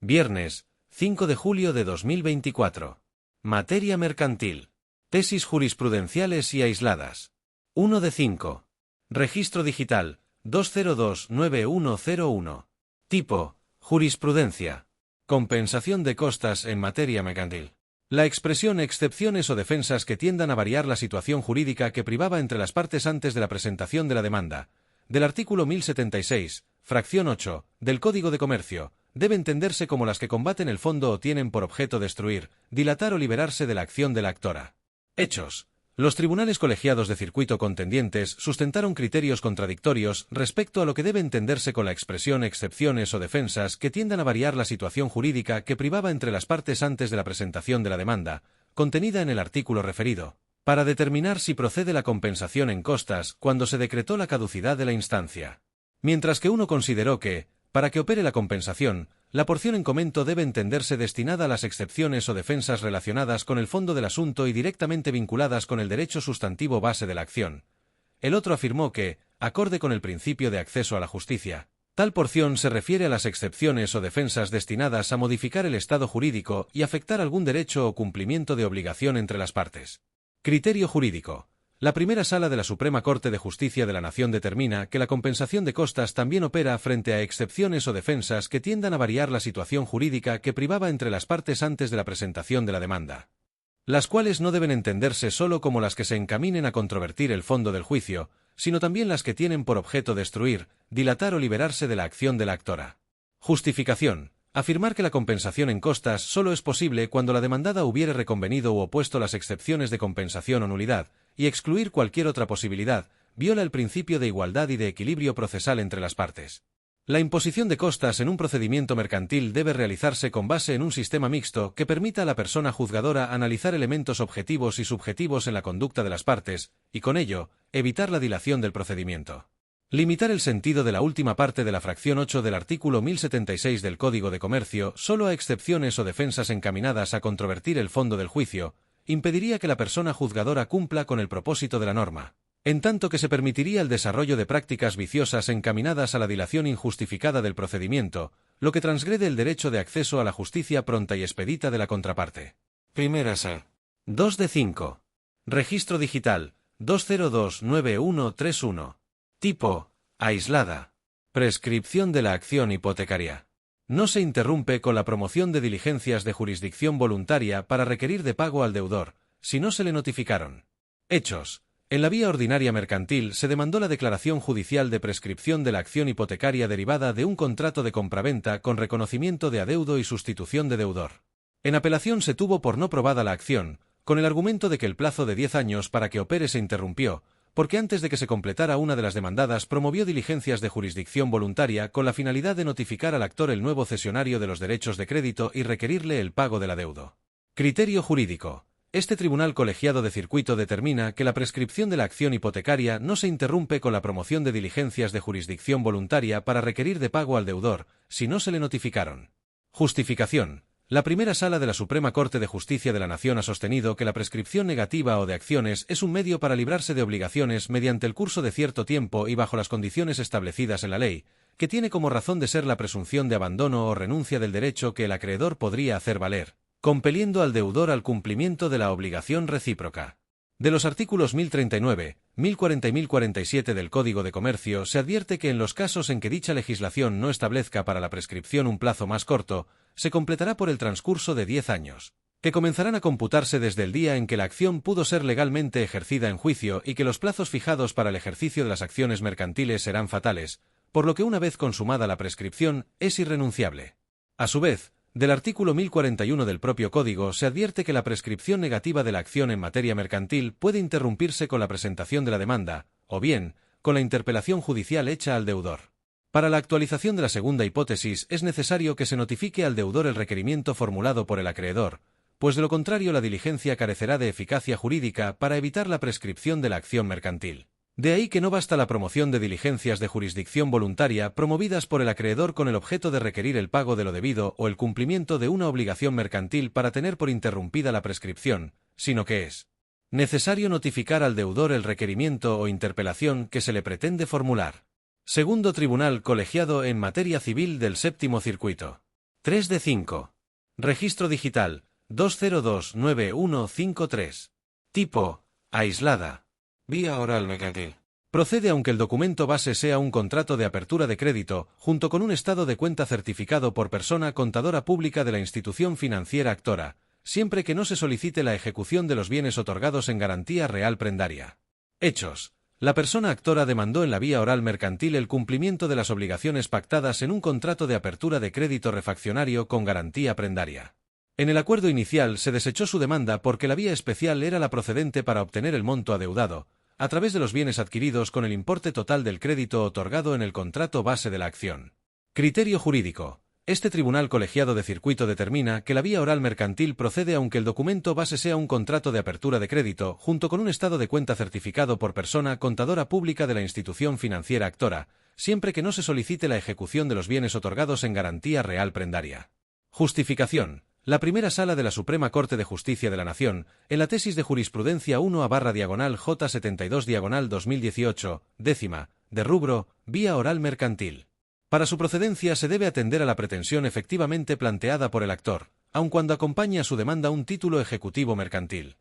Viernes, 5 de julio de 2024. Materia mercantil. Tesis jurisprudenciales y aisladas. 1 de 5. Registro digital, 2029101. Tipo, jurisprudencia. Compensación de costas en materia mercantil. La expresión excepciones o defensas que tiendan a variar la situación jurídica que privaba entre las partes antes de la presentación de la demanda, del artículo 1076, fracción 8, del Código de Comercio, debe entenderse como las que combaten el fondo o tienen por objeto destruir, dilatar o liberarse de la acción de la actora. Hechos. Los tribunales colegiados de circuito contendientes sustentaron criterios contradictorios respecto a lo que debe entenderse con la expresión excepciones o defensas que tiendan a variar la situación jurídica que privaba entre las partes antes de la presentación de la demanda, contenida en el artículo referido, para determinar si procede la compensación en costas cuando se decretó la caducidad de la instancia. Mientras que uno consideró que, para que opere la compensación, la porción en comento debe entenderse destinada a las excepciones o defensas relacionadas con el fondo del asunto y directamente vinculadas con el derecho sustantivo base de la acción. El otro afirmó que, acorde con el principio de acceso a la justicia, tal porción se refiere a las excepciones o defensas destinadas a modificar el estado jurídico y afectar algún derecho o cumplimiento de obligación entre las partes. Criterio jurídico. La primera sala de la Suprema Corte de Justicia de la Nación determina que la compensación de costas también opera frente a excepciones o defensas que tiendan a variar la situación jurídica que privaba entre las partes antes de la presentación de la demanda, las cuales no deben entenderse solo como las que se encaminen a controvertir el fondo del juicio, sino también las que tienen por objeto destruir, dilatar o liberarse de la acción de la actora. Justificación. Afirmar que la compensación en costas solo es posible cuando la demandada hubiere reconvenido u opuesto las excepciones de compensación o nulidad, y excluir cualquier otra posibilidad, viola el principio de igualdad y de equilibrio procesal entre las partes. La imposición de costas en un procedimiento mercantil debe realizarse con base en un sistema mixto que permita a la persona juzgadora analizar elementos objetivos y subjetivos en la conducta de las partes, y con ello, evitar la dilación del procedimiento. Limitar el sentido de la última parte de la fracción 8 del artículo 1076 del Código de Comercio solo a excepciones o defensas encaminadas a controvertir el fondo del juicio, impediría que la persona juzgadora cumpla con el propósito de la norma, en tanto que se permitiría el desarrollo de prácticas viciosas encaminadas a la dilación injustificada del procedimiento, lo que transgrede el derecho de acceso a la justicia pronta y expedita de la contraparte. Primera sala. 2 de 5. Registro digital, 2029131. Tipo, aislada. Prescripción de la acción hipotecaria. No se interrumpe con la promoción de diligencias de jurisdicción voluntaria para requerir de pago al deudor, si no se le notificaron. Hechos. En la vía ordinaria mercantil se demandó la declaración judicial de prescripción de la acción hipotecaria derivada de un contrato de compraventa con reconocimiento de adeudo y sustitución de deudor. En apelación se tuvo por no probada la acción, con el argumento de que el plazo de 10 años para que opere se interrumpió, porque antes de que se completara una de las demandadas promovió diligencias de jurisdicción voluntaria con la finalidad de notificar al actor el nuevo cesionario de los derechos de crédito y requerirle el pago del adeudo. Criterio jurídico. Este tribunal colegiado de circuito determina que la prescripción de la acción hipotecaria no se interrumpe con la promoción de diligencias de jurisdicción voluntaria para requerir de pago al deudor, si no se le notificaron. Justificación. La primera sala de la Suprema Corte de Justicia de la Nación ha sostenido que la prescripción negativa o de acciones es un medio para librarse de obligaciones mediante el curso de cierto tiempo y bajo las condiciones establecidas en la ley, que tiene como razón de ser la presunción de abandono o renuncia del derecho que el acreedor podría hacer valer, compeliendo al deudor al cumplimiento de la obligación recíproca. De los artículos 1039, 1040 y 1047 del Código de Comercio se advierte que en los casos en que dicha legislación no establezca para la prescripción un plazo más corto, se completará por el transcurso de 10 años, que comenzarán a computarse desde el día en que la acción pudo ser legalmente ejercida en juicio y que los plazos fijados para el ejercicio de las acciones mercantiles serán fatales, por lo que una vez consumada la prescripción, es irrenunciable. A su vez, del artículo 1041 del propio Código se advierte que la prescripción negativa de la acción en materia mercantil puede interrumpirse con la presentación de la demanda, o bien, con la interpelación judicial hecha al deudor. Para la actualización de la segunda hipótesis es necesario que se notifique al deudor el requerimiento formulado por el acreedor, pues de lo contrario la diligencia carecerá de eficacia jurídica para evitar la prescripción de la acción mercantil. De ahí que no basta la promoción de diligencias de jurisdicción voluntaria promovidas por el acreedor con el objeto de requerir el pago de lo debido o el cumplimiento de una obligación mercantil para tener por interrumpida la prescripción, sino que es necesario notificar al deudor el requerimiento o interpelación que se le pretende formular. Segundo Tribunal Colegiado en Materia Civil del Séptimo Circuito. 3 de 5. Registro digital, 2029153. Tipo, aislada. Vía oral mercantil. Procede aunque el documento base sea un contrato de apertura de crédito, junto con un estado de cuenta certificado por persona contadora pública de la institución financiera actora, siempre que no se solicite la ejecución de los bienes otorgados en garantía real prendaria. Hechos. La persona actora demandó en la vía oral mercantil el cumplimiento de las obligaciones pactadas en un contrato de apertura de crédito refaccionario con garantía prendaria. En el acuerdo inicial se desechó su demanda porque la vía especial era la procedente para obtener el monto adeudado, a través de los bienes adquiridos con el importe total del crédito otorgado en el contrato base de la acción. Criterio jurídico. Este tribunal colegiado de circuito determina que la vía oral mercantil procede aunque el documento base sea un contrato de apertura de crédito, junto con un estado de cuenta certificado por persona contadora pública de la institución financiera actora, siempre que no se solicite la ejecución de los bienes otorgados en garantía real prendaria. Justificación. La primera sala de la Suprema Corte de Justicia de la Nación, en la tesis de jurisprudencia 1/J/J72/2018, décima, de rubro, vía oral mercantil. Para su procedencia se debe atender a la pretensión efectivamente planteada por el actor, aun cuando acompañe a su demanda un título ejecutivo mercantil.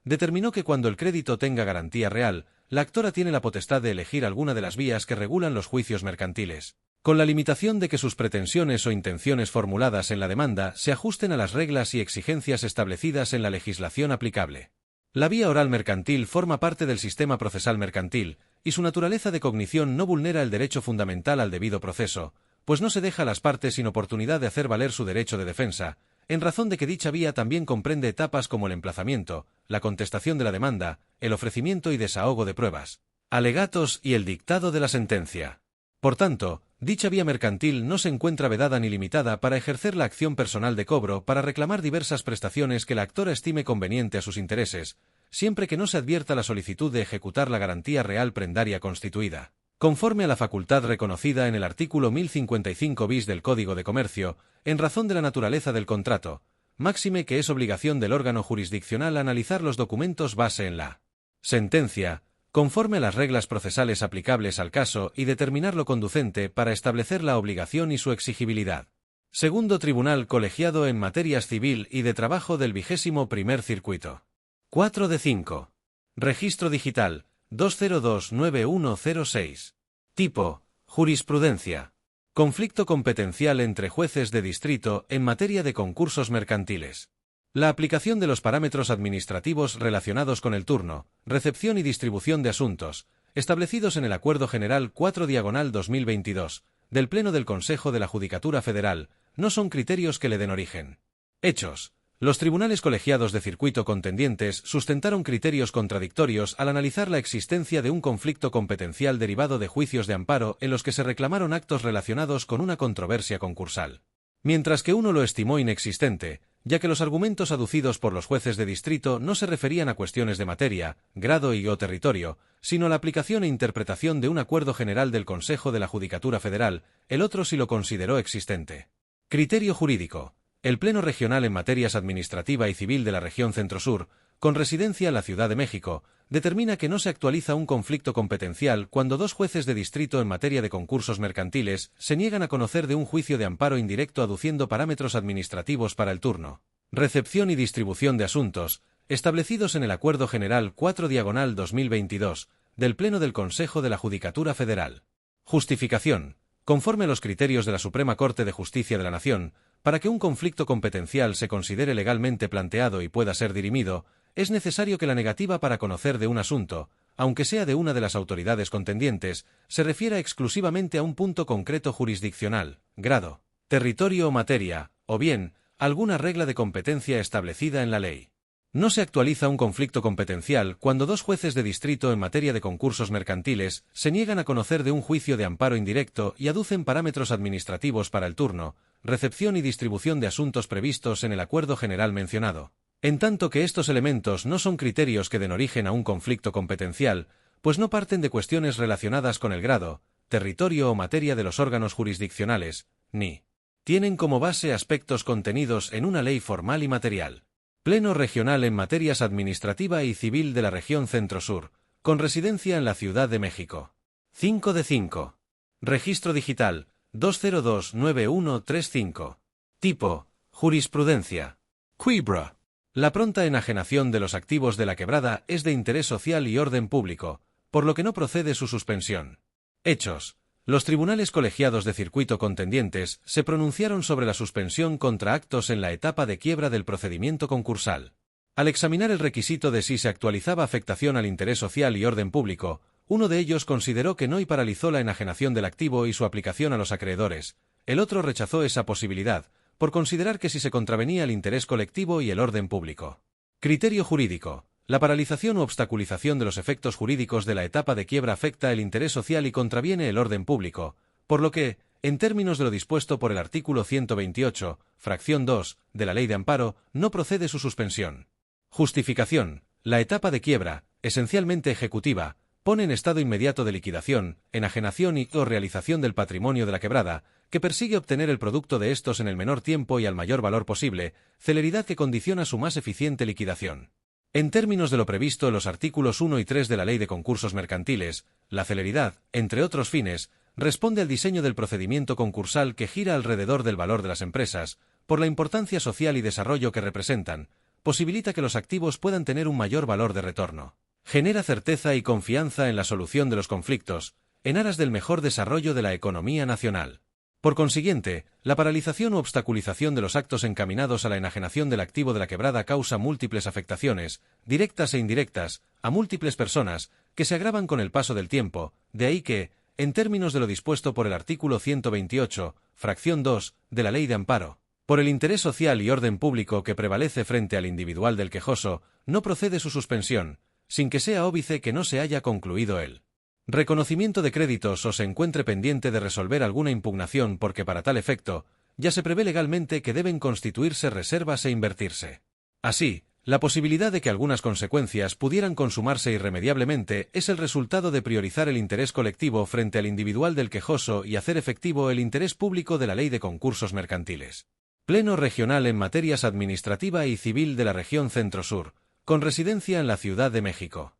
Determinó que cuando el crédito tenga garantía real, la actora tiene la potestad de elegir alguna de las vías que regulan los juicios mercantiles, con la limitación de que sus pretensiones o intenciones formuladas en la demanda se ajusten a las reglas y exigencias establecidas en la legislación aplicable. La vía oral mercantil forma parte del sistema procesal mercantil, y su naturaleza de cognición no vulnera el derecho fundamental al debido proceso, pues no se deja a las partes sin oportunidad de hacer valer su derecho de defensa, en razón de que dicha vía también comprende etapas como el emplazamiento, la contestación de la demanda, el ofrecimiento y desahogo de pruebas, alegatos y el dictado de la sentencia. Por tanto, dicha vía mercantil no se encuentra vedada ni limitada para ejercer la acción personal de cobro para reclamar diversas prestaciones que la actora estime conveniente a sus intereses, siempre que no se advierta la solicitud de ejecutar la garantía real prendaria constituida, conforme a la facultad reconocida en el artículo 1055 bis del Código de Comercio, en razón de la naturaleza del contrato, máxime que es obligación del órgano jurisdiccional analizar los documentos base en la sentencia, conforme a las reglas procesales aplicables al caso y determinar lo conducente para establecer la obligación y su exigibilidad. Segundo Tribunal Colegiado en Materias Civil y de Trabajo del 21º Circuito. 4 de 5. Registro digital, 2029106. Tipo, jurisprudencia. Conflicto competencial entre jueces de distrito en materia de concursos mercantiles. La aplicación de los parámetros administrativos relacionados con el turno, recepción y distribución de asuntos, establecidos en el Acuerdo General 4/2022, del Pleno del Consejo de la Judicatura Federal, no son criterios que le den origen. Hechos. Los tribunales colegiados de circuito contendientes sustentaron criterios contradictorios al analizar la existencia de un conflicto competencial derivado de juicios de amparo en los que se reclamaron actos relacionados con una controversia concursal. Mientras que uno lo estimó inexistente, ya que los argumentos aducidos por los jueces de distrito no se referían a cuestiones de materia, grado y/o territorio, sino a la aplicación e interpretación de un acuerdo general del Consejo de la Judicatura Federal, el otro sí lo consideró existente. Criterio jurídico. El Pleno Regional en Materias Administrativa y Civil de la Región Centro-Sur, con residencia en la Ciudad de México, determina que no se actualiza un conflicto competencial cuando dos jueces de distrito en materia de concursos mercantiles se niegan a conocer de un juicio de amparo indirecto aduciendo parámetros administrativos para el turno, recepción y distribución de asuntos, establecidos en el Acuerdo General 4/2022, del Pleno del Consejo de la Judicatura Federal. Justificación. Conforme a los criterios de la Suprema Corte de Justicia de la Nación, para que un conflicto competencial se considere legalmente planteado y pueda ser dirimido, es necesario que la negativa para conocer de un asunto, aunque sea de una de las autoridades contendientes, se refiera exclusivamente a un punto concreto jurisdiccional, grado, territorio o materia, o bien, alguna regla de competencia establecida en la ley. No se actualiza un conflicto competencial cuando dos jueces de distrito en materia de concursos mercantiles se niegan a conocer de un juicio de amparo indirecto y aducen parámetros administrativos para el turno, recepción y distribución de asuntos previstos en el acuerdo general mencionado. En tanto que estos elementos no son criterios que den origen a un conflicto competencial, pues no parten de cuestiones relacionadas con el grado, territorio o materia de los órganos jurisdiccionales, ni tienen como base aspectos contenidos en una ley formal y material. Pleno Regional en Materias Administrativa y Civil de la Región Centro-Sur, con residencia en la Ciudad de México. 5 de 5. Registro digital, 2029135. Tipo: jurisprudencia. Quiebra. La pronta enajenación de los activos de la quebrada es de interés social y orden público, por lo que no procede su suspensión. Hechos: los tribunales colegiados de circuito contendientes se pronunciaron sobre la suspensión contra actos en la etapa de quiebra del procedimiento concursal. Al examinar el requisito de si se actualizaba afectación al interés social y orden público, uno de ellos consideró que no y paralizó la enajenación del activo y su aplicación a los acreedores. El otro rechazó esa posibilidad, por considerar que si se contravenía el interés colectivo y el orden público. Criterio jurídico. La paralización u obstaculización de los efectos jurídicos de la etapa de quiebra afecta el interés social y contraviene el orden público, por lo que, en términos de lo dispuesto por el artículo 128, fracción 2, de la Ley de Amparo, no procede su suspensión. Justificación. La etapa de quiebra, esencialmente ejecutiva, pone en estado inmediato de liquidación, enajenación y o realización del patrimonio de la quebrada, que persigue obtener el producto de estos en el menor tiempo y al mayor valor posible, celeridad que condiciona su más eficiente liquidación. En términos de lo previsto en los artículos 1 y 3 de la Ley de Concursos Mercantiles, la celeridad, entre otros fines, responde al diseño del procedimiento concursal que gira alrededor del valor de las empresas, por la importancia social y desarrollo que representan, posibilita que los activos puedan tener un mayor valor de retorno. Genera certeza y confianza en la solución de los conflictos, en aras del mejor desarrollo de la economía nacional. Por consiguiente, la paralización u obstaculización de los actos encaminados a la enajenación del activo de la quebrada causa múltiples afectaciones, directas e indirectas, a múltiples personas, que se agravan con el paso del tiempo, de ahí que, en términos de lo dispuesto por el artículo 128, fracción 2, de la Ley de Amparo, por el interés social y orden público que prevalece frente al individual del quejoso, no procede su suspensión, sin que sea óbice que no se haya concluido el reconocimiento de créditos o se encuentre pendiente de resolver alguna impugnación porque para tal efecto, ya se prevé legalmente que deben constituirse reservas e invertirse. Así, la posibilidad de que algunas consecuencias pudieran consumarse irremediablemente es el resultado de priorizar el interés colectivo frente al individual del quejoso y hacer efectivo el interés público de la Ley de Concursos Mercantiles. Pleno regional en materias administrativa y civil de la región Centro-Sur, con residencia en la Ciudad de México.